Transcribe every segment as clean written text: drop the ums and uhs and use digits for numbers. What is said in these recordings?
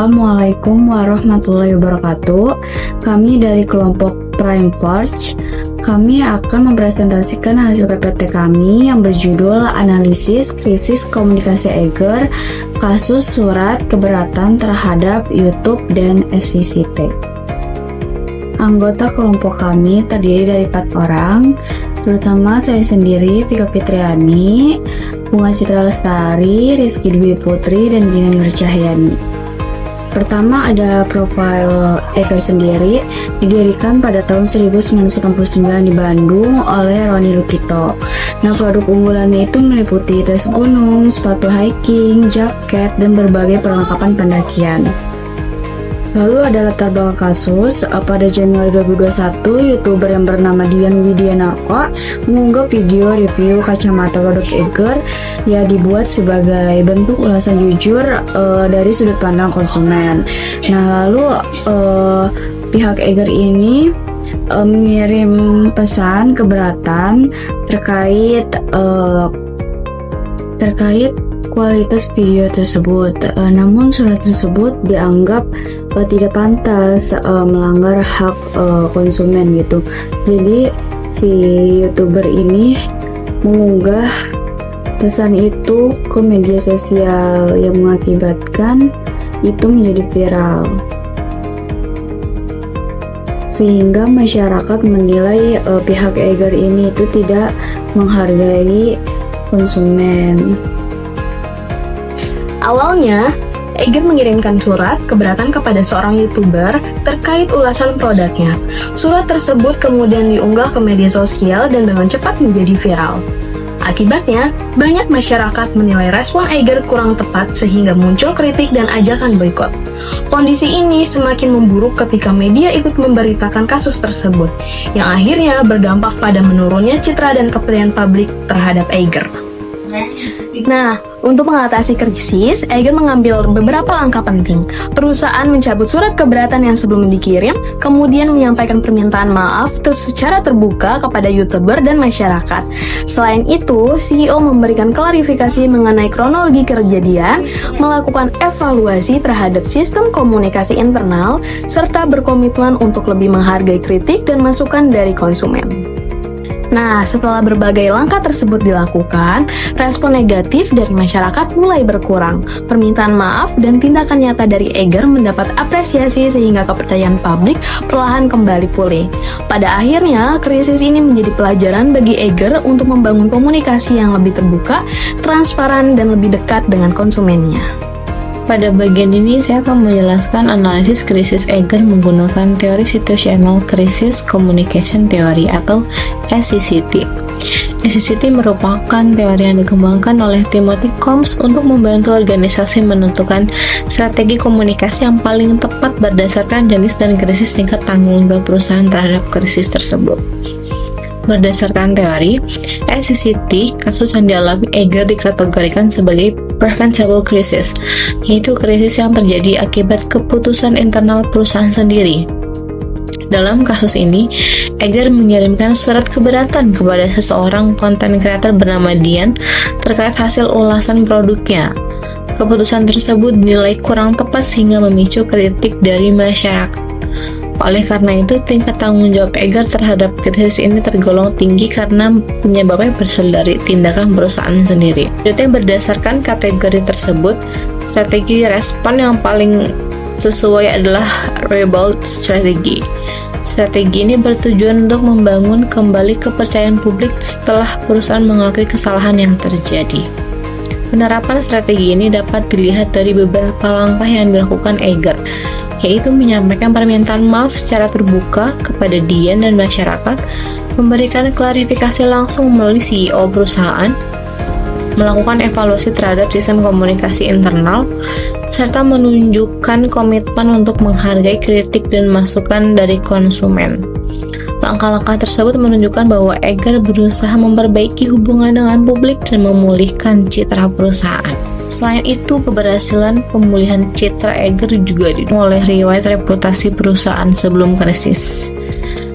Assalamualaikum warahmatullahi wabarakatuh. Kami dari kelompok Prime Forge. Kami akan mempresentasikan hasil PPT kami yang berjudul Analisis Krisis Komunikasi Eiger, Kasus Surat Keberatan Terhadap YouTube dan SCCT. Anggota kelompok kami terdiri dari 4 orang, terutama saya sendiri, Vika Fitriani, Bunga Citra Lestari, Rizky Dwi Putri, dan Gina Nur Cahyani. Pertama ada profil Eiger sendiri, didirikan pada tahun 1999 di Bandung oleh Roni Lukito. Nah, produk unggulannya itu meliputi tas gunung, sepatu hiking, jaket, dan berbagai perlengkapan pendakian. Lalu ada latar belakang kasus. Pada Januari 2021, YouTuber yang bernama Dian Widianako mengunggah video review kacamata produk Eiger yang dibuat sebagai bentuk ulasan jujur dari sudut pandang konsumen. Nah, lalu pihak Eiger ini mengirim pesan keberatan terkait kualitas video tersebut. Namun surat tersebut dianggap tidak pantas melanggar hak konsumen gitu. Jadi si YouTuber ini mengunggah pesan itu ke media sosial yang mengakibatkan itu menjadi viral, sehingga masyarakat menilai pihak Eiger ini itu tidak menghargai konsumen. Awalnya, Eiger mengirimkan surat keberatan kepada seorang YouTuber terkait ulasan produknya. Surat tersebut kemudian diunggah ke media sosial dan dengan cepat menjadi viral. Akibatnya, banyak masyarakat menilai respon Eiger kurang tepat sehingga muncul kritik dan ajakan boikot. Kondisi ini semakin memburuk ketika media ikut memberitakan kasus tersebut, yang akhirnya berdampak pada menurunnya citra dan kepercayaan publik terhadap Eiger. Nah, untuk mengatasi krisis, Eiger mengambil beberapa langkah penting. Perusahaan mencabut surat keberatan yang sebelumnya dikirim, kemudian menyampaikan permintaan maaf secara terbuka kepada YouTuber dan masyarakat. Selain itu, CEO memberikan klarifikasi mengenai kronologi kejadian, melakukan evaluasi terhadap sistem komunikasi internal, serta berkomitmen untuk lebih menghargai kritik dan masukan dari konsumen. Nah, setelah berbagai langkah tersebut dilakukan, respon negatif dari masyarakat mulai berkurang. Permintaan maaf dan tindakan nyata dari Eiger mendapat apresiasi sehingga kepercayaan publik perlahan kembali pulih. Pada akhirnya, krisis ini menjadi pelajaran bagi Eiger untuk membangun komunikasi yang lebih terbuka, transparan, dan lebih dekat dengan konsumennya. Pada bagian ini, saya akan menjelaskan analisis krisis Eiger menggunakan teori Situational Crisis Communication Theory atau SCCT. SCCT merupakan teori yang dikembangkan oleh Timothy Combs untuk membantu organisasi menentukan strategi komunikasi yang paling tepat berdasarkan jenis dan krisis tingkat tanggung jawab perusahaan terhadap krisis tersebut. Berdasarkan teori SCCT, kasus yang dialami Eiger dikategorikan sebagai preventable crisis, yaitu krisis yang terjadi akibat keputusan internal perusahaan sendiri. Dalam kasus ini, Eiger mengirimkan surat keberatan kepada seseorang konten creator bernama Dian terkait hasil ulasan produknya. Keputusan tersebut dinilai kurang tepat sehingga memicu kritik dari masyarakat. Oleh karena itu, tingkat tanggung jawab Eiger terhadap krisis ini tergolong tinggi karena penyebabnya berasal dari tindakan perusahaan sendiri. Selanjutnya, berdasarkan kategori tersebut, strategi respon yang paling sesuai adalah rebuild strategy. Strategi ini bertujuan untuk membangun kembali kepercayaan publik setelah perusahaan mengakui kesalahan yang terjadi. Penerapan strategi ini dapat dilihat dari beberapa langkah yang dilakukan Eiger, yaitu menyampaikan permintaan maaf secara terbuka kepada Dian dan masyarakat, memberikan klarifikasi langsung melalui CEO perusahaan, melakukan evaluasi terhadap sistem komunikasi internal, serta menunjukkan komitmen untuk menghargai kritik dan masukan dari konsumen. Langkah-langkah tersebut menunjukkan bahwa Eiger berusaha memperbaiki hubungan dengan publik dan memulihkan citra perusahaan. Selain itu, keberhasilan pemulihan citra Eiger juga didukung oleh riwayat reputasi perusahaan sebelum krisis.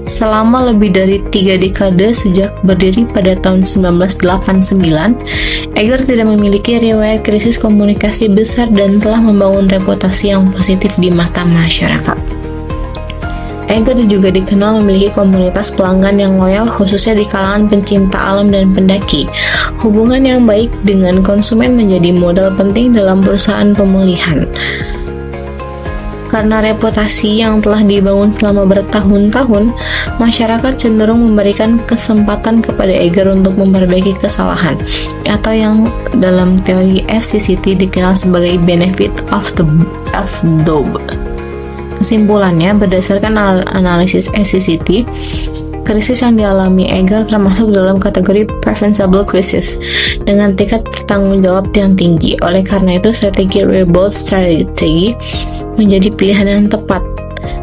Selama lebih dari 3 dekade sejak berdiri pada tahun 1989, Eger tidak memiliki riwayat krisis komunikasi besar dan telah membangun reputasi yang positif di mata masyarakat. Eger juga dikenal memiliki komunitas pelanggan yang loyal, khususnya di kalangan pencinta alam dan pendaki. Hubungan yang baik dengan konsumen menjadi modal penting dalam perusahaan pemulihan. Karena reputasi yang telah dibangun selama bertahun-tahun, masyarakat cenderung memberikan kesempatan kepada Eger untuk memperbaiki kesalahan, atau yang dalam teori SCCT dikenal sebagai benefit of the doubt. Kesimpulannya, berdasarkan analisis SCCT, krisis yang dialami Eger termasuk dalam kategori preventable crisis dengan tingkat bertanggung jawab yang tinggi. Oleh karena itu, strategi rebuild strategy menjadi pilihan yang tepat.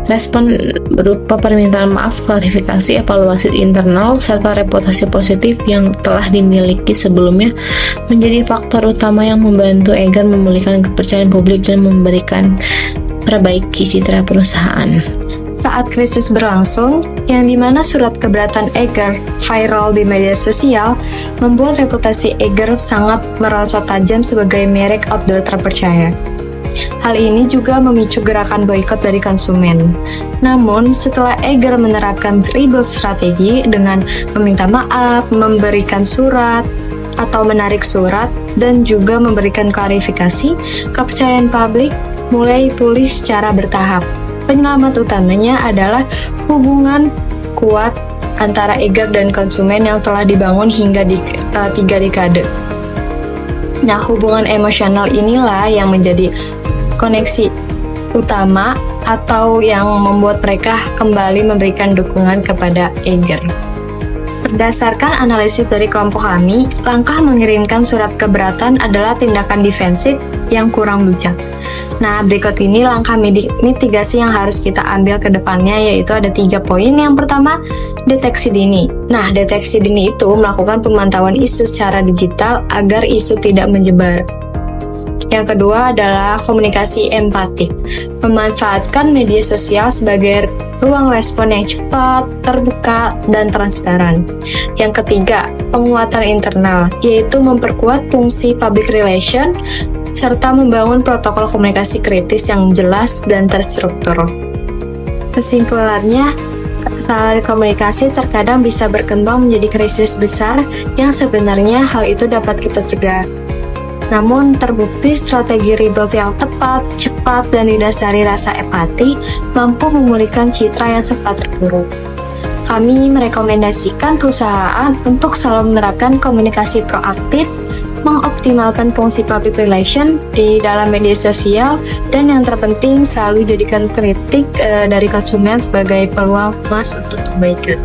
Respon berupa permintaan maaf, klarifikasi, evaluasi internal, serta reputasi positif yang telah dimiliki sebelumnya menjadi faktor utama yang membantu Eger memulihkan kepercayaan publik dan memberikan perbaiki citra perusahaan. Saat krisis berlangsung, yang dimana surat keberatan Eger viral di media sosial, membuat reputasi Eger sangat merosot tajam sebagai merek outdoor terpercaya. Hal ini juga memicu gerakan boikot dari konsumen. Namun, setelah Eger menerapkan rebuild strategi dengan meminta maaf, memberikan surat, atau menarik surat, dan juga memberikan klarifikasi, kepercayaan publik mulai pulih secara bertahap. Penyelamat utamanya adalah hubungan kuat antara Eger dan konsumen yang telah dibangun hingga 3 dekade. Nah, hubungan emosional inilah yang menjadi koneksi utama atau yang membuat mereka kembali memberikan dukungan kepada Eger. Berdasarkan analisis dari kelompok kami, langkah mengirimkan surat keberatan adalah tindakan defensif yang kurang bijak. Nah, berikut ini langkah mitigasi yang harus kita ambil ke depannya, yaitu ada 3 poin. Yang pertama, deteksi dini. Nah, deteksi dini itu melakukan pemantauan isu secara digital agar isu tidak menyebar. Yang kedua adalah komunikasi empatik, memanfaatkan media sosial sebagai ruang respon yang cepat, terbuka, dan transparan. Yang ketiga, penguatan internal, yaitu memperkuat fungsi public relation, serta membangun protokol komunikasi kritis yang jelas dan terstruktur. Kesimpulannya, kesalahan komunikasi terkadang bisa berkembang menjadi krisis besar yang sebenarnya hal itu dapat kita cegah. Namun, terbukti strategi rebuild yang tepat, cepat, dan didasari rasa empati mampu memulihkan citra yang sempat terpuruk. Kami merekomendasikan perusahaan untuk selalu menerapkan komunikasi proaktif, mengoptimalkan fungsi public relation di dalam media sosial, dan yang terpenting selalu jadikan kritik dari konsumen sebagai peluang emas untuk perbaikan.